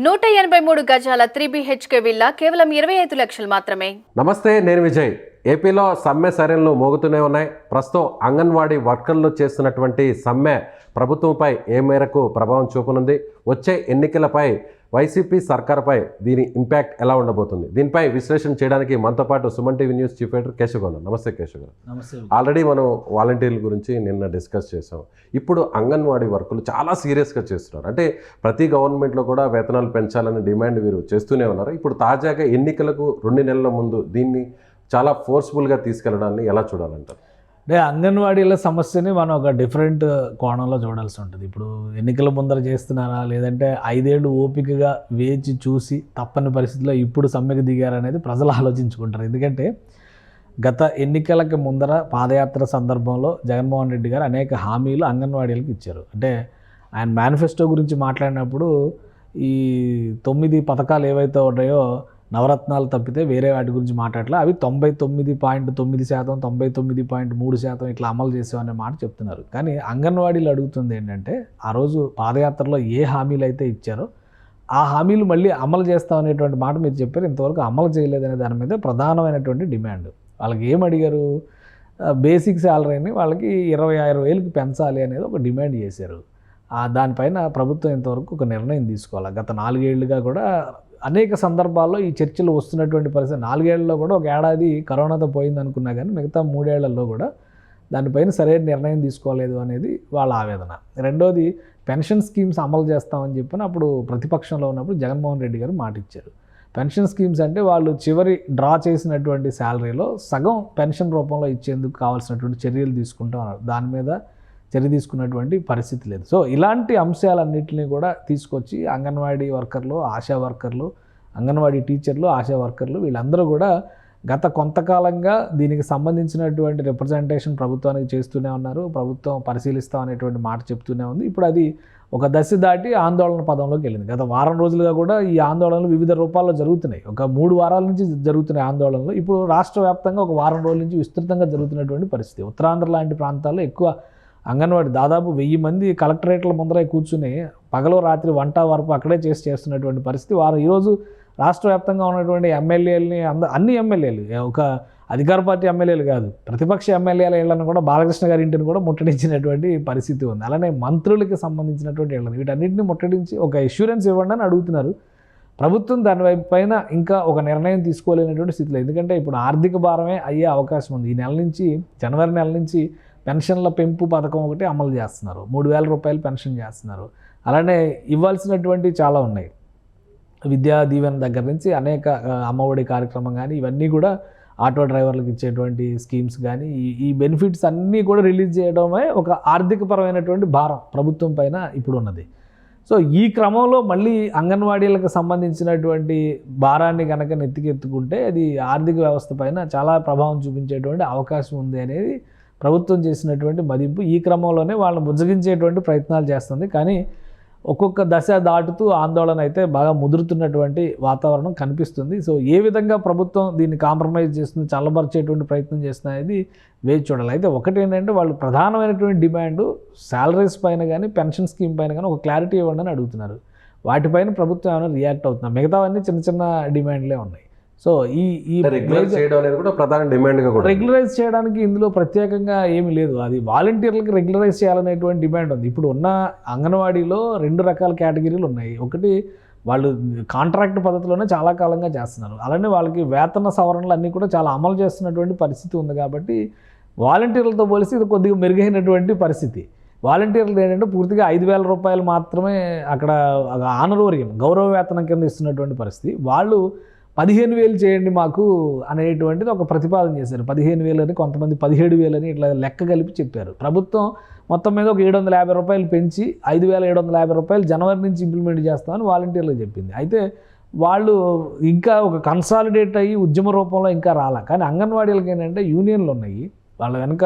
183 గజాల 3 BHK villa కేవలం 25 లక్షలు మాత్రమే. నమస్తే, నేను విజయ్. ఏపీలో సమ్మె సైరన్లు మోగుతూనే ఉన్నాయి. ప్రస్తుతం అంగన్వాడీ వర్కర్లు చేస్తున్నటువంటి సమ్మె ప్రభుత్వంపై ఏ మేరకు ప్రభావం చూపనుంది? వచ్చే ఎన్నికలపై వైసీపీ సర్కార్పై దీని ఇంపాక్ట్ ఎలా ఉండబోతుంది? దీనిపై విశ్లేషణ చేయడానికి మనతో పాటు Suman TV news chief editor Keshav గారు. నమస్తే కేశవ్ గారు. నమస్తే. ఆల్రెడీ మనం వాలంటీర్ల గురించి నిన్న డిస్కస్ చేసాం. ఇప్పుడు అంగన్వాడీ వర్కులు చాలా సీరియస్గా చేస్తున్నారు. అంటే ప్రతి గవర్నమెంట్లో కూడా వేతనాలు పెంచాలని డిమాండ్ వీరు చేస్తూనే ఉన్నారు. ఇప్పుడు తాజాగా ఎన్నికలకు 2 నెలల ముందు దీన్ని చాలా ఫోర్స్ఫుల్గా తీసుకెళ్లడాన్ని ఎలా చూడాలంటారు? అంటే అంగన్వాడీల సమస్యని మనం ఒక డిఫరెంట్ కోణంలో చూడాల్సి ఉంటుంది. ఇప్పుడు ఎన్నికల ముందర చేస్తున్నారా, లేదంటే 5 ఏళ్ళు ఓపికగా వేచి చూసి తప్పని పరిస్థితిలో ఇప్పుడు సమ్మెకు దిగారనేది ప్రజలు ఆలోచించుకుంటారు. ఎందుకంటే గత ఎన్నికలకి ముందర పాదయాత్ర సందర్భంలో జగన్మోహన్ రెడ్డి గారు అనేక హామీలు అంగన్వాడీలకు ఇచ్చారు. అంటే ఆయన మేనిఫెస్టో గురించి మాట్లాడినప్పుడు ఈ 9 పథకాలు ఏవైతే ఉన్నాయో నవరత్నాలు తప్పితే వేరే వాటి గురించి మాట్లాడలే. అవి 99.9%, 99.3% ఇట్లా అమలు చేసామనే మాట చెప్తున్నారు. కానీ అంగన్వాడీలు అడుగుతుంది ఏంటంటే, ఆ రోజు పాదయాత్రలో ఏ హామీలు అయితే ఇచ్చారో ఆ హామీలు మళ్ళీ అమలు చేస్తామనేటువంటి మాట మీరు చెప్పారు. ఇంతవరకు అమలు చేయలేదనే దాని మీద ప్రధానమైనటువంటి డిమాండ్. వాళ్ళకి ఏం అడిగారు? బేసిక్ శాలరీని వాళ్ళకి 25,000కి పెంచాలి అనేది ఒక డిమాండ్ చేశారు. దానిపైన ప్రభుత్వం ఇంతవరకు ఒక నిర్ణయం తీసుకోవాలి. గత 4 ఏళ్ళుగా కూడా అనేక సందర్భాల్లో ఈ చర్చలు వస్తున్నటువంటి పరిస్థితి. 4 ఏళ్లలో కూడా ఒక ఏడాది కరోనాతో పోయింది అనుకున్నా కానీ మిగతా 3 ఏళ్లలో కూడా దానిపైన సరైన నిర్ణయం తీసుకోలేదు అనేది వాళ్ళ ఆవేదన. రెండోది, పెన్షన్ స్కీమ్స్ అమలు చేస్తామని చెప్పిన అప్పుడు ప్రతిపక్షంలో ఉన్నప్పుడు జగన్మోహన్ రెడ్డి గారు మాట ఇచ్చారు. పెన్షన్ స్కీమ్స్ అంటే వాళ్ళు చివరి డ్రా చేసినటువంటి శాలరీలో సగం పెన్షన్ రూపంలో ఇచ్చేందుకు కావాల్సినటువంటి చర్యలు తీసుకుంటూ ఉన్నారు. దాని మీద చర్య తీసుకున్నటువంటి పరిస్థితి లేదు. సో ఇలాంటి అంశాలన్నింటినీ కూడా తీసుకొచ్చి అంగన్వాడీ వర్కర్లు, ఆశా వర్కర్లు, అంగన్వాడీ టీచర్లు, ఆశా వర్కర్లు వీళ్ళందరూ కూడా గత కొంతకాలంగా దీనికి సంబంధించినటువంటి రిప్రజెంటేషన్ ప్రభుత్వానికి చేస్తూనే ఉన్నారు. ప్రభుత్వం పరిశీలిస్తాం అనేటువంటి మాట చెప్తూనే ఉంది. ఇప్పుడు అది ఒక దశ దాటి ఆందోళన పదంలోకి వెళ్ళింది. గత వారం రోజులుగా కూడా ఈ ఆందోళనలు వివిధ రూపాల్లో జరుగుతున్నాయి. ఒక 3 వారాల నుంచి జరుగుతున్నాయి ఆందోళనలు. ఇప్పుడు రాష్ట్ర వ్యాప్తంగా ఒక వారం రోజుల నుంచి విస్తృతంగా జరుగుతున్నటువంటి పరిస్థితి. ఉత్తరాంధ్ర లాంటి ప్రాంతాల్లో ఎక్కువ అంగన్వాడీ దాదాపు 1000 మంది కలెక్టరేట్ల ముందరే కూర్చుని పగలు రాత్రి వంట వరకు అక్కడే చేస్తున్నటువంటి పరిస్థితి. ఈరోజు రాష్ట్ర వ్యాప్తంగా ఉన్నటువంటి ఎమ్మెల్యేలని అన్ని ఎమ్మెల్యేలు, ఒక అధికార పార్టీ ఎమ్మెల్యేలు కాదు, ప్రతిపక్ష ఎమ్మెల్యేల ఇళ్లను కూడా బాలకృష్ణ గారి ఇంటిని కూడా ముట్టడించినటువంటి పరిస్థితి ఉంది. అలానే మంత్రులకి సంబంధించినటువంటి ఇళ్లను, వీటన్నిటిని ముట్టడించి ఒక ఇష్యూరెన్స్ ఇవ్వండి అని అడుగుతున్నారు. ప్రభుత్వం దాని పైన ఇంకా ఒక నిర్ణయం తీసుకోలేనటువంటి స్థితిలో. ఎందుకంటే ఇప్పుడు ఆర్థిక భారమే అయ్యే అవకాశం ఉంది. ఈ నెల నుంచి, జనవరి నెల నుంచి పెన్షన్ల పెంపు పథకం ఒకటి అమలు చేస్తున్నారు. 3,000 రూపాయలు పెన్షన్ చేస్తున్నారు. అలానే ఇవ్వాల్సినటువంటి చాలా ఉన్నాయి. విద్యా దీవెన దగ్గర నుంచి అనేక అమ్మఒడి కార్యక్రమం కానీ ఇవన్నీ కూడా, ఆటో డ్రైవర్లకు ఇచ్చేటువంటి స్కీమ్స్ కానీ ఈ బెనిఫిట్స్ అన్నీ కూడా రిలీజ్ చేయడమే ఒక ఆర్థికపరమైనటువంటి భారం ప్రభుత్వం పైన ఇప్పుడు ఉన్నది. సో ఈ క్రమంలో మళ్ళీ అంగన్వాడీలకు సంబంధించినటువంటి భారాన్ని కనుక నెత్తికెత్తుకుంటే అది ఆర్థిక వ్యవస్థ పైన చాలా ప్రభావం చూపించేటువంటి అవకాశం ఉంది అనేది ప్రభుత్వం చేసినటువంటి మదింపు. ఈ క్రమంలోనే వాళ్ళని బుజ్జగించేటువంటి ప్రయత్నాలు చేస్తుంది. కానీ ఒక్కొక్క దశ దాటుతూ ఆందోళన అయితే బాగా ముదురుతున్నటువంటి వాతావరణం కనిపిస్తుంది. సో ఏ విధంగా ప్రభుత్వం దీన్ని కాంప్రమైజ్ చేస్తుంది, చల్లబరిచేటువంటి ప్రయత్నం చేస్తుంది అనేది వేచి చూడాలి. అయితే ఒకటి ఏంటంటే, వాళ్ళు ప్రధానమైనటువంటి డిమాండ్ శాలరీస్ పైన కానీ పెన్షన్ స్కీమ్ పైన కానీ ఒక క్లారిటీ ఇవ్వండి అని అడుగుతున్నారు. వాటిపైన ప్రభుత్వం ఏమైనా రియాక్ట్ అవుతున్నారు? మిగతావన్నీ చిన్న చిన్న డిమాండ్లే ఉన్నాయి. సో ఈ రెగ్యులరైజ్ చేయడానికి ఇందులో ప్రత్యేకంగా ఏమీ లేదు. అది వాలంటీర్లకి రెగ్యులరైజ్ చేయాలనేటువంటి డిమాండ్ ఉంది. ఇప్పుడు ఉన్న అంగన్వాడీలో 2 రకాల కేటగిరీలు ఉన్నాయి. ఒకటి, వాళ్ళు కాంట్రాక్ట్ పద్ధతిలోనే చాలా కాలంగా చేస్తున్నారు. అలానే వాళ్ళకి వేతన సవరణలు అన్నీ కూడా చాలా అమలు చేస్తున్నటువంటి పరిస్థితి ఉంది. కాబట్టి వాలంటీర్లతో పోలిస్తే ఇది కొద్దిగా మెరుగైనటువంటి పరిస్థితి. వాలంటీర్లు ఏంటంటే పూర్తిగా 5,000 రూపాయలు మాత్రమే అక్కడ ఆనరోరియం, గౌరవ వేతనం కింద ఇస్తున్నటువంటి పరిస్థితి. వాళ్ళు 15,000 చేయండి మాకు అనేటువంటిది ఒక ప్రతిపాదన చేశారు. 15,000 అని, కొంతమంది 17,000 అని ఇట్లా లెక్క కలిపి చెప్పారు. ప్రభుత్వం మొత్తం మీద ఒక 750 రూపాయలు పెంచి 5,750 రూపాయలు జనవరి నుంచి ఇంప్లిమెంట్ చేస్తామని వాలంటీర్లు చెప్పింది. అయితే వాళ్ళు ఇంకా ఒక కన్సాలిడేట్ అయ్యి ఉద్యమ రూపంలో ఇంకా రాలా. కానీ అంగన్వాడీలకి ఏంటంటే యూనియన్లు ఉన్నాయి. వాళ్ళ వెనుక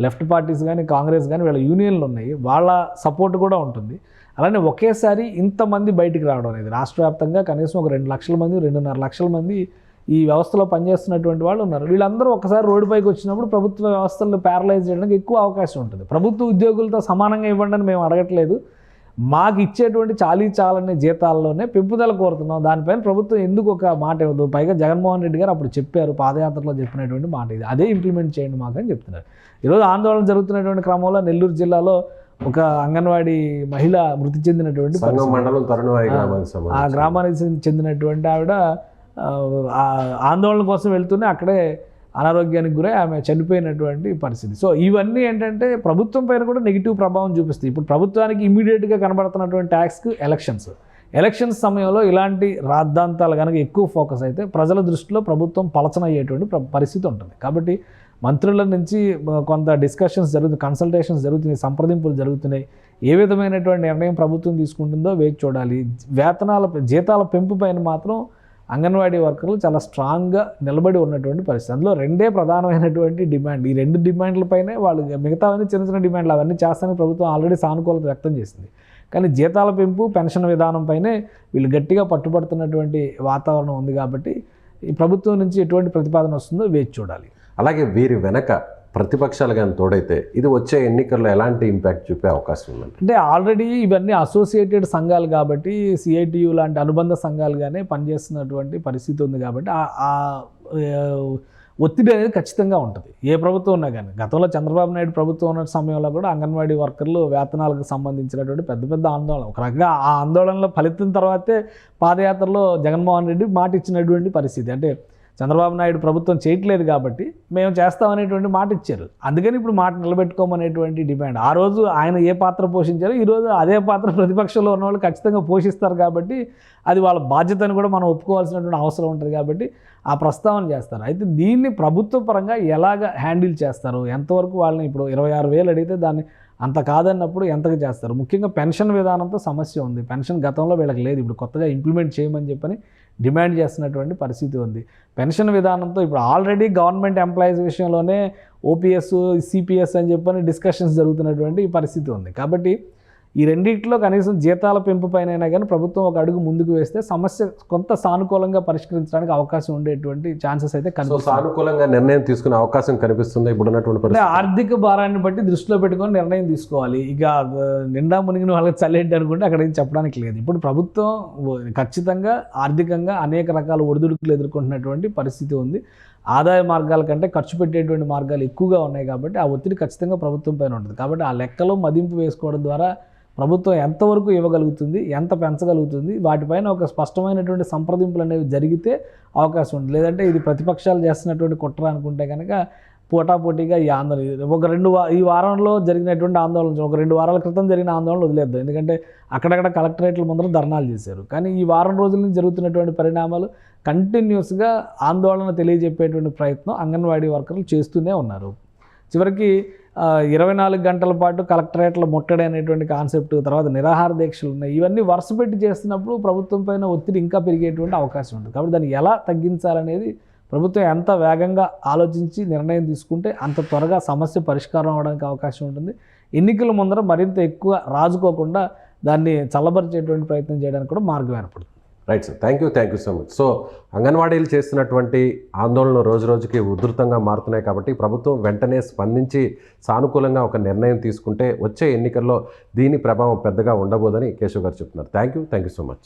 లెఫ్ట్ పార్టీస్ కానీ కాంగ్రెస్ కానీ వీళ్ళ యూనియన్లు ఉన్నాయి. వాళ్ళ సపోర్ట్ కూడా ఉంటుంది. అలానే ఒకేసారి ఇంతమంది బయటికి రావడం అనేది రాష్ట్ర వ్యాప్తంగా కనీసం ఒక 2 లక్షల మంది, 2.5 లక్షల మంది ఈ వ్యవస్థలో పనిచేస్తున్నటువంటి వాళ్ళు ఉన్నారు. వీళ్ళందరూ ఒకసారి రోడ్డుపైకి వచ్చినప్పుడు ప్రభుత్వ వ్యవస్థలను ప్యారలైజ్ చేయడానికి ఎక్కువ అవకాశం ఉంటుంది. ప్రభుత్వ ఉద్యోగులతో సమానంగా ఇవ్వండి అని మేము అడగట్లేదు. మాకు ఇచ్చేటువంటి చాలీ జీతాల్లోనే పెంపుదల కోరుతున్నాం, దానిపైన ప్రభుత్వం ఎందుకు ఒక మాట ఇవ్వదు? పైగా జగన్మోహన్ రెడ్డి గారు అప్పుడు చెప్పారు, పాదయాత్రలో చెప్పినటువంటి మాట ఇది, అదే ఇంప్లిమెంట్ చేయండి మాకు అని చెప్తున్నారు. ఈరోజు ఆందోళన జరుగుతున్నటువంటి క్రమంలో నెల్లూరు జిల్లాలో ఒక అంగన్వాడీ మహిళ మృతి చెందినటువంటి మండలం తరుణవాయి ఆ గ్రామానికి చెందినటువంటి ఆవిడ ఆందోళన కోసం వెళ్తూనే అక్కడే అనారోగ్యానికి గురై ఆమె చనిపోయినటువంటి పరిస్థితి. సో ఇవన్నీ ఏంటంటే ప్రభుత్వం పైన కూడా నెగిటివ్ ప్రభావం చూపిస్తాయి. ఇప్పుడు ప్రభుత్వానికి ఇమీడియట్గా కనబడుతున్నటువంటి ట్యాక్స్కి ఎలక్షన్స్ సమయంలో ఇలాంటి రాద్ధాంతాలు కనుక ఎక్కువ ఫోకస్ అయితే ప్రజల దృష్టిలో ప్రభుత్వం పలచన అయ్యేటువంటి పరిస్థితి ఉంటుంది. కాబట్టి మంత్రుల నుంచి కొంత డిస్కషన్స్ కన్సల్టేషన్స్ జరుగుతున్నాయి, సంప్రదింపులు జరుగుతున్నాయి. ఏ విధమైనటువంటి నిర్ణయం ప్రభుత్వం తీసుకుంటుందో వేచి చూడాలి. జీతాల పెంపు పైన మాత్రం అంగన్వాడీ వర్కర్లు చాలా స్ట్రాంగ్గా నిలబడి ఉన్నటువంటి పరిస్థితి. అందులో రెండే ప్రధానమైనటువంటి డిమాండ్. ఈ రెండు డిమాండ్లపైనే వాళ్ళు మిగతావన్నీ చిన్న చిన్న డిమాండ్లు అవన్నీ చేస్తానని ప్రభుత్వం ఆల్రెడీ సానుకూలత వ్యక్తం చేసింది. కానీ జీతాల పెంపు, పెన్షన్ విధానంపైనే వీళ్ళు గట్టిగా పట్టుబడుతున్నటువంటి వాతావరణం ఉంది. కాబట్టి ఈ ప్రభుత్వం నుంచి ఎటువంటి ప్రతిపాదన వస్తుందో వేచి చూడాలి. అలాగే వీరి వెనక ప్రతిపక్షాలు కానీ తోడైతే ఇది వచ్చే ఎన్నికల్లో ఎలాంటి ఇంపాక్ట్ చూపే అవకాశం ఉందండి? అంటే ఆల్రెడీ ఇవన్నీ అసోసియేటెడ్ సంఘాలు కాబట్టి, సిఐటియు లాంటి అనుబంధ సంఘాలుగానే పనిచేస్తున్నటువంటి పరిస్థితి ఉంది. కాబట్టి ఆ ఒత్తిడి అనేది ఖచ్చితంగా ఉంటుంది ఏ ప్రభుత్వం ఉన్నా కానీ. గతంలో చంద్రబాబు నాయుడు ప్రభుత్వం ఉన్న సమయంలో కూడా అంగన్వాడీ వర్కర్లు వేతనాలకు సంబంధించినటువంటి పెద్ద ఆందోళన, ఒక రకంగా ఆ ఆందోళనలో ఫలితం తర్వాతే పాదయాత్రలో జగన్మోహన్ రెడ్డి మాట ఇచ్చినటువంటి పరిస్థితి. అంటే చంద్రబాబు నాయుడు ప్రభుత్వం చేయట్లేదు కాబట్టి మేము చేస్తామనేటువంటి మాట ఇచ్చారు. అందుకని ఇప్పుడు మాట నిలబెట్టుకోమనేటువంటి డిమాండ్. ఆ రోజు ఆయన ఏ పాత్ర పోషించారో ఈరోజు అదే పాత్ర ప్రతిపక్షంలో ఉన్న వాళ్ళు ఖచ్చితంగా పోషిస్తారు. కాబట్టి అది వాళ్ళ బాధ్యతను కూడా మనం ఒప్పుకోవాల్సినటువంటి అవసరం ఉంటుంది. కాబట్టి ఆ ప్రస్తావన చేస్తారు. అయితే దీన్ని ప్రభుత్వ పరంగా ఎలాగ హ్యాండిల్ చేస్తారు, ఎంతవరకు వాళ్ళని ఇప్పుడు 26,000 అడిగితే దాన్ని అంత కాదన్నప్పుడు ఎంతకు చేస్తారు? ముఖ్యంగా పెన్షన్ విధానంతో సమస్య ఉంది. పెన్షన్ గతంలో వీళ్ళకి లేదు, ఇప్పుడు కొత్తగా ఇంప్లిమెంట్ చేయమని చెప్పని డిమాండ్ చేస్తున్నటువంటి పరిస్థితి ఉంది. పెన్షన్ విధానంతో ఇప్పుడు ఆల్రెడీ గవర్నమెంట్ ఎంప్లాయీస్ విషయంలోనే ఓపీఎస్, సిపిఎస్ అని చెప్పని డిస్కషన్స్ జరుగుతున్నటువంటి పరిస్థితి ఉంది. కాబట్టి ఈ రెండింటిలో కనీసం జీతాల పెంపు పైన కానీ ప్రభుత్వం ఒక అడుగు ముందుకు వేస్తే సమస్య కొంత సానుకూలంగా పరిష్కరించడానికి అవకాశం ఉండేటువంటి ఛాన్సెస్ అయితే కనిపిస్తుంది. సానుకూలంగా నిర్ణయం తీసుకునే అవకాశం కనిపిస్తుంది ఇప్పుడున్నటువంటి పరిస్థితి. ఆర్థిక భారాన్ని బట్టి దృష్టిలో పెట్టుకొని నిర్ణయం తీసుకోవాలి. ఇక నిండా మునిగిన వాళ్ళకి చల్లేంటి అనుకుంటే అక్కడ ఏం చెప్పడానికి లేదు. ఇప్పుడు ప్రభుత్వం ఖచ్చితంగా ఆర్థికంగా అనేక రకాల ఒడిదుడుకులు ఎదుర్కొంటున్నటువంటి పరిస్థితి ఉంది. ఆదాయ మార్గాల కంటే ఖర్చు పెట్టేటువంటి మార్గాలు ఎక్కువగా ఉన్నాయి. కాబట్టి ఆ ఒత్తిడి ఖచ్చితంగా ప్రభుత్వం పైన ఉంటుంది. కాబట్టి ఆ లెక్కలో మదింపు వేసుకోవడం ద్వారా ప్రభుత్వం ఎంతవరకు ఇవ్వగలుగుతుంది, ఎంత పెంచగలుగుతుంది, వాటిపైన ఒక స్పష్టమైనటువంటి సంప్రదింపులు అనేవి జరిగితే అవకాశం ఉంది. లేదంటే ఇది ప్రతిపక్షాలు చేస్తున్నటువంటి కుట్ర అనుకుంటే కనుక పోటాపోటీగా ఈ ఆందోళన ఈ వారంలో జరిగినటువంటి ఆందోళన, ఒక 2 వారాల క్రితం జరిగిన ఆందోళన వదిలేద్దాం. ఎందుకంటే అక్కడక్కడ కలెక్టరేట్ల ముందర ధర్నాలు చేశారు. కానీ ఈ వారం రోజుల నుంచి జరుగుతున్నటువంటి పరిణామాలు కంటిన్యూస్గా ఆందోళన తెలియజెప్పేటువంటి ప్రయత్నం అంగన్వాడీ వర్కర్లు చేస్తూనే ఉన్నారు. చివరికి 24 గంటల పాటు కలెక్టరేట్ల ముట్టడి అనేటువంటి కాన్సెప్ట్, తర్వాత నిరాహార దీక్షలు ఉన్నాయి. ఇవన్నీ వరుస పెట్టి చేస్తున్నప్పుడు ప్రభుత్వం పైన ఒత్తిడి ఇంకా పెరిగేటువంటి అవకాశం ఉంటుంది. కాబట్టి దాన్ని ఎలా తగ్గించాలనేది ప్రభుత్వం ఎంత వేగంగా ఆలోచించి నిర్ణయం తీసుకుంటే అంత త్వరగా సమస్య పరిష్కారం అవడానికి అవకాశం ఉంటుంది. ఎన్నికల ముందర మరింత ఎక్కువ రాజుకోకుండా దాన్ని చల్లబరిచేటువంటి ప్రయత్నం చేయడానికి కూడా మార్గం ఏర్పడుతుంది. Right sir, thank you so much. So అంగన్వాడీలు చేస్తున్నటువంటి ఆందోళనలు రోజు రోజుకి ఉధృతంగా మారుతున్నాయి. కాబట్టి ప్రభుత్వం వెంటనే స్పందించి సానుకూలంగా ఒక నిర్ణయం తీసుకుంటే వచ్చే ఎన్నికల్లో దీని ప్రభావం పెద్దగా ఉండబోదని కేశవ్ గారు చెప్తున్నారు. Thank you so much.